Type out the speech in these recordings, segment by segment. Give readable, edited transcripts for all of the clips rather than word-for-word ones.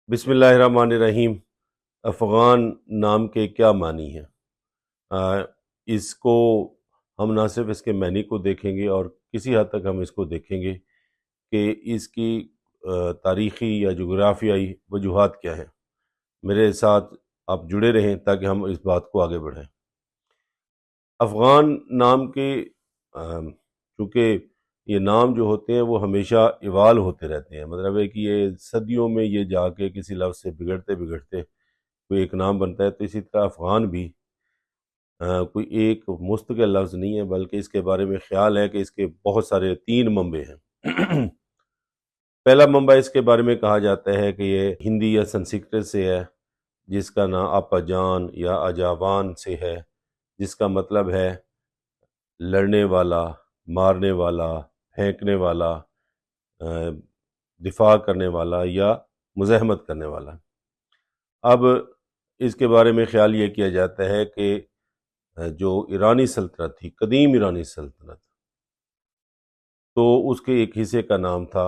बिस्मिल्लाहिर्रहमानिर्रहीम। अफ़गान नाम के क्या मानी हैं? इसको हम ना सिर्फ इसके मानी को देखेंगे और किसी हद तक हम इसको देखेंगे कि इसकी तारीख़ी या जोग्राफियाई वजूहात क्या हैं। मेरे साथ आप जुड़े रहें ताकि हम इस बात को आगे बढ़ाएं। अफ़गान नाम के चूँकि ये नाम जो होते हैं वो हमेशा इवाल होते रहते हैं, मतलब है कि ये सदियों में ये जाके किसी लफ्ज़ से बिगड़ते बिगड़ते कोई एक नाम बनता है। तो इसी तरह अफ़गान भी कोई एक मुस्तकिल लफ्ज़ नहीं है, बल्कि इसके बारे में ख़्याल है कि इसके बहुत सारे 3 मंबे हैं। पहला मंबा इसके बारे में कहा जाता है कि ये हिंदी या संस्कृत से है, जिसका ना अपाजान या अजावान से है, जिसका मतलब है लड़ने वाला, मारने वाला, फेंकने वाला, दिफा करने वाला या मुज़ाहमत करने वाला। अब इसके बारे में ख़्याल ये किया जाता है कि जो ईरानी सल्तनत थी, कदीम ईरानी सल्तनत, तो उसके एक हिस्से का नाम था।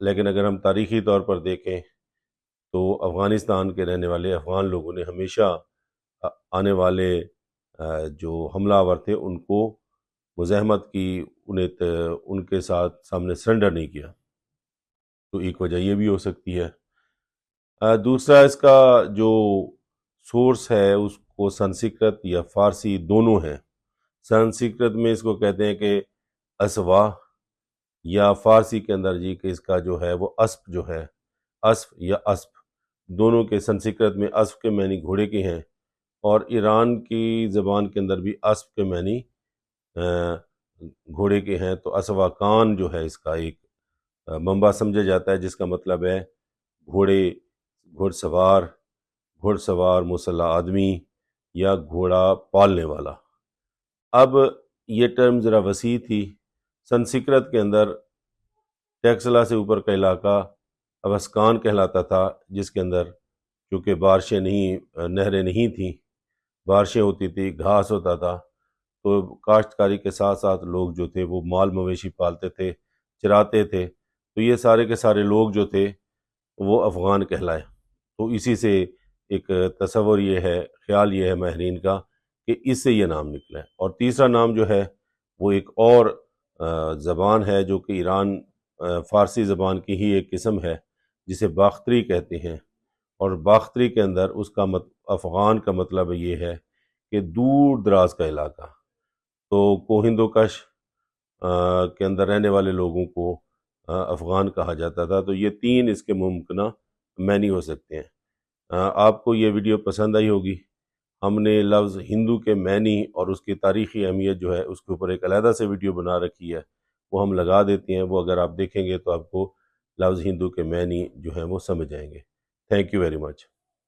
लेकिन अगर हम तारीख़ी तौर पर देखें तो अफ़गानिस्तान के रहने वाले अफ़गान लोगों ने हमेशा आने वाले जो हमलावर थे उनको मुज़ाहमत की, उनके साथ सामने सरेंडर नहीं किया। तो एक वजह ये भी हो सकती है। दूसरा, इसका जो सोर्स है उसको संस्कृत या फ़ारसी दोनों हैं। संस्कृत में इसको कहते हैं कि अस्वा, या फ़ारसी के अंदर जी कि इसका जो है वो अस्प जो है, अस्फ या अस्प, दोनों के संस्कृत में अस्फ के मानी घोड़े के हैं और ईरान की ज़बान के अंदर भी अस्प के मानी घोड़े के हैं। तो असवाकान जो है इसका एक मंबा समझा जाता है, जिसका मतलब है घोड़े, घुड़सवार, घुड़सवार मुसल्लह आदमी या घोड़ा पालने वाला। अब ये टर्म ज़रा वसी थी। संस्कृत के अंदर टेक्सला से ऊपर का इलाका अवस्कान कहलाता था, जिसके अंदर चूँकि बारिशें नहीं, नहरें नहीं थीं, बारिशें होती थी, घास होता था, तो काश्तकारी के साथ साथ लोग जो थे वो माल मवेशी पालते थे, चराते थे। तो ये सारे के सारे लोग जो थे वो अफ़गान कहलाए। तो इसी से एक तसव्वुर ये है, ख़्याल ये है माहिरीन का कि इससे ये नाम निकला है। और तीसरा नाम जो है वो एक और ज़बान है जो कि ईरान फ़ारसी ज़बान की ही एक किस्म है, जिसे बाख्तरी कहते हैं। और बाख्तरी के अंदर उसका अफ़गान का मतलब ये है कि दूर दराज का इलाका। तो कोहिंदोकश के अंदर रहने वाले लोगों को अफ़गान कहा जाता था। तो ये 3 इसके मुमकिन मैनी हो सकते हैं। आपको ये वीडियो पसंद आई होगी। हमने लफ्ज़ हिंदू के मैनी और उसकी तारीख़ी अहमियत जो है उसके ऊपर एक अलहदा से वीडियो बना रखी है, वो हम लगा देते हैं। वो अगर आप देखेंगे तो आपको लफ्ज़ हिंदू के मैनी जो हैं वो समझ आएंगे। Thank you very much.